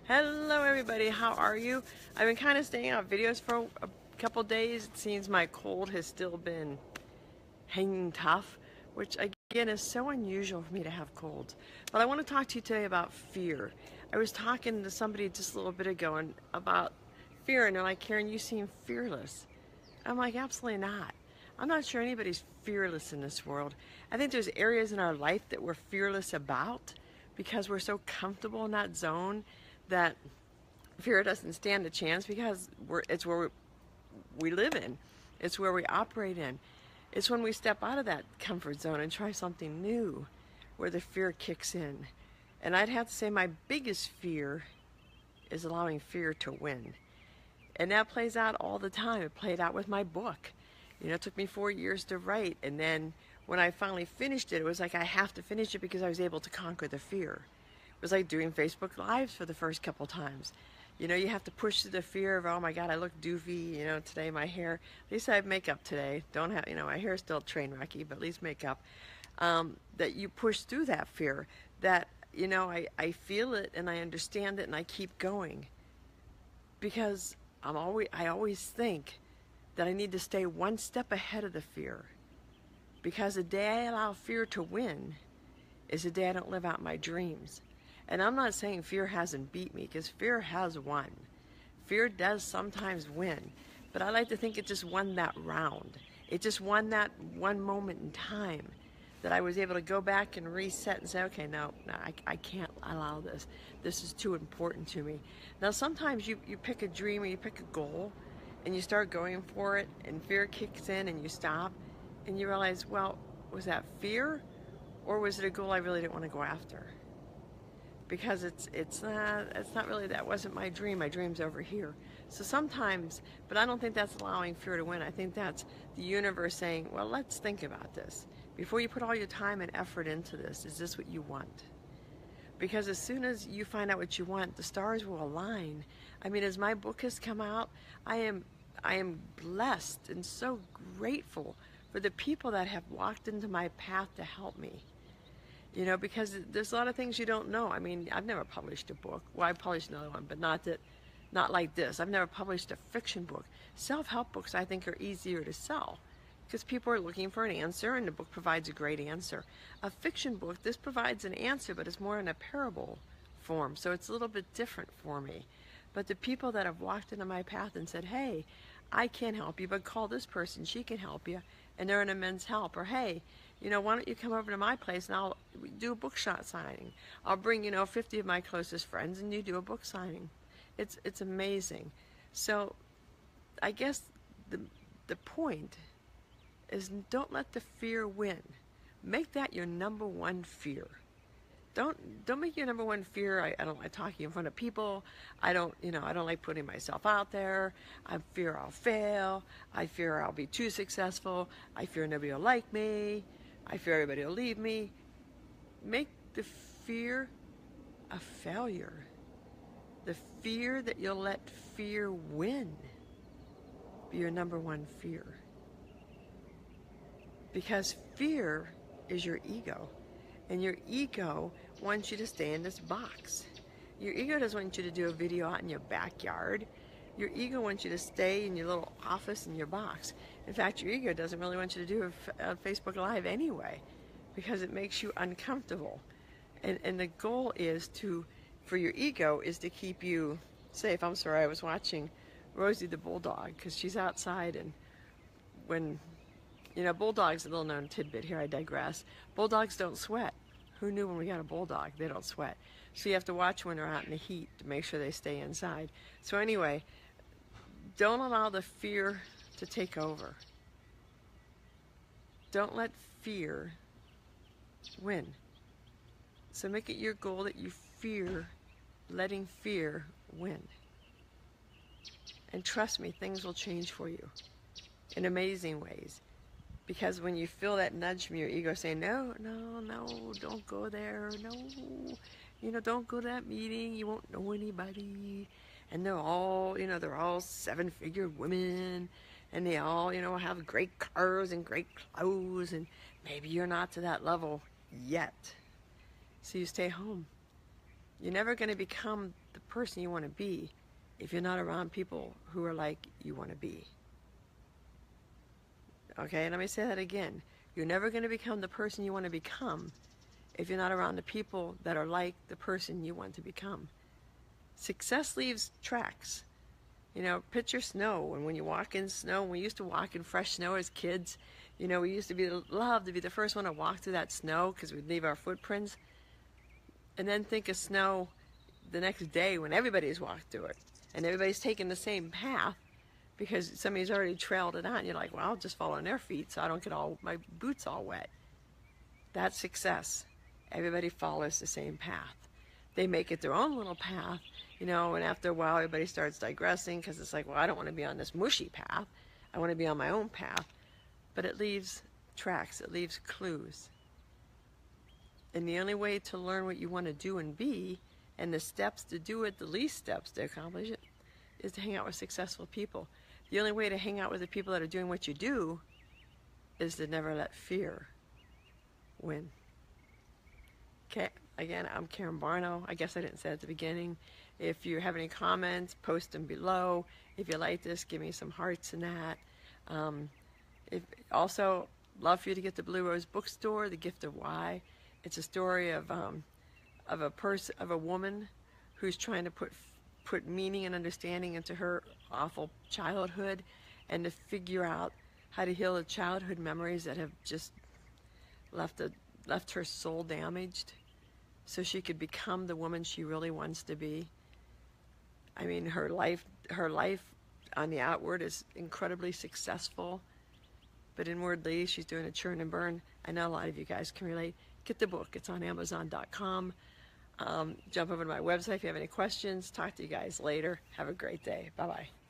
Hello everybody, how are you? I've been kind of staying out videos for a couple days. It seems my cold has still been hanging tough, which again is so unusual for me to have colds. But I want to talk to you today about fear. I was talking to somebody just a little bit ago about fear, and they're like, Karen, you seem fearless. I'm like, absolutely not. I'm not sure anybody's fearless in this world. I think there's areas in our life that we're fearless about because we're so comfortable in that zone that fear doesn't stand a chance because it's where we live in. It's where we operate in. It's when we step out of that comfort zone and try something new where the fear kicks in. And I'd have to say my biggest fear is allowing fear to win. And that plays out all the time. It played out with my book. It took me 4 years to write, and then when I finally finished it, it was like I have to finish it because I was able to conquer the fear. It was like doing Facebook Lives for the first couple times. You have to push through the fear of, oh my God, I look doofy, today my hair, at least I have makeup today. Don't have, my hair is still train wrecky, but at least makeup. That you push through that fear, that, I feel it and I understand it and I keep going. Because I always think that I need to stay one step ahead of the fear. Because the day I allow fear to win is the day I don't live out my dreams. And I'm not saying fear hasn't beat me, because fear has won. Fear does sometimes win, but I like to think it just won that round. It just won that one moment in time that I was able to go back and reset and say, okay, no, I can't allow this. This is too important to me. Now, sometimes you pick a dream or you pick a goal and you start going for it and fear kicks in and you stop and you realize, well, was that fear or was it a goal I really didn't want to go after? Because it's not really, that wasn't my dream. My dream's over here. So sometimes, but I don't think that's allowing fear to win. I think that's the universe saying, well, let's think about this. Before you put all your time and effort into this, is this what you want? Because as soon as you find out what you want, the stars will align. I mean, as my book has come out, I am blessed and so grateful for the people that have walked into my path to help me. Because there's a lot of things you don't know. I mean, I've never published a book. Well, I published another one, but not like this. I've never published a fiction book. Self-help books, I think, are easier to sell because people are looking for an answer, and the book provides a great answer. A fiction book, this provides an answer, but it's more in a parable form, so it's a little bit different for me. But the people that have walked into my path and said, hey, I can't help you, but call this person, she can help you, and they're an immense help. Or hey, why don't you come over to my place and I'll do a book signing. I'll bring, 50 of my closest friends and you do a book signing. It's amazing. So I guess the point is, don't let the fear win. Make that your number one fear. Don't make your number one fear. I don't like talking in front of people. I don't like putting myself out there. I fear I'll fail. I fear I'll be too successful. I fear nobody will like me. I fear everybody will leave me. Make the fear a failure. The fear that you'll let fear win be your number one fear. Because fear is your ego. And your ego wants you to stay in this box. Your ego doesn't want you to do a video out in your backyard. Your ego wants you to stay in your little office in your box. In fact, your ego doesn't really want you to do a Facebook Live anyway, because it makes you uncomfortable. And the goal is for your ego is to keep you safe. I'm sorry, I was watching Rosie the bulldog because she's outside, and when bulldogs, a little known tidbit here, I digress. Bulldogs don't sweat. Who knew when we got a bulldog? They don't sweat. So you have to watch when they're out in the heat to make sure they stay inside. So anyway, don't allow the fear to take over. Don't let fear win. So make it your goal that you fear letting fear win. And trust me, things will change for you in amazing ways. Because when you feel that nudge from your ego saying, no, don't go there, no, don't go to that meeting, you won't know anybody, and they're all 7-figure women, and they all, have great cars and great clothes, and maybe you're not to that level yet, so you stay home. You're never going to become the person you want to be if you're not around people who are like you want to be. Okay, let me say that again. You're never going to become the person you want to become if you're not around the people that are like the person you want to become. Success leaves tracks. You know, picture snow, and when you walk in snow, we used to walk in fresh snow as kids. You know, we used to love to be the first one to walk through that snow because we'd leave our footprints. And then think of snow the next day when everybody's walked through it and everybody's taking the same path because somebody's already trailed it on. You're like, well, I'll just follow on their feet so I don't get all my boots all wet. That's success. Everybody follows the same path. They make it their own little path, you know, and after a while everybody starts digressing because it's like, well, I don't want to be on this mushy path. I want to be on my own path. But it leaves tracks, it leaves clues. And the only way to learn what you want to do and be, and the steps to do it, the least steps to accomplish it, is to hang out with successful people. The only way to hang out with the people that are doing what you do is to never let fear win. Okay, again, I'm Karen Barno. I guess I didn't say it at the beginning. If you have any comments, post them below. If you like this, give me some hearts in that. Also, love for you to get the Blue Rose Bookstore, The Gift of Why. It's a story of a woman who's trying to put meaning and understanding into her awful childhood, and to figure out how to heal the childhood memories that have just left her soul damaged, so she could become the woman she really wants to be. I mean, her life on the outward is incredibly successful, but inwardly she's doing a churn and burn. I know a lot of you guys can relate. Get the book. It's on Amazon.com. Jump over to my website if you have any questions. Talk to you guys later. Have a great day. Bye-bye.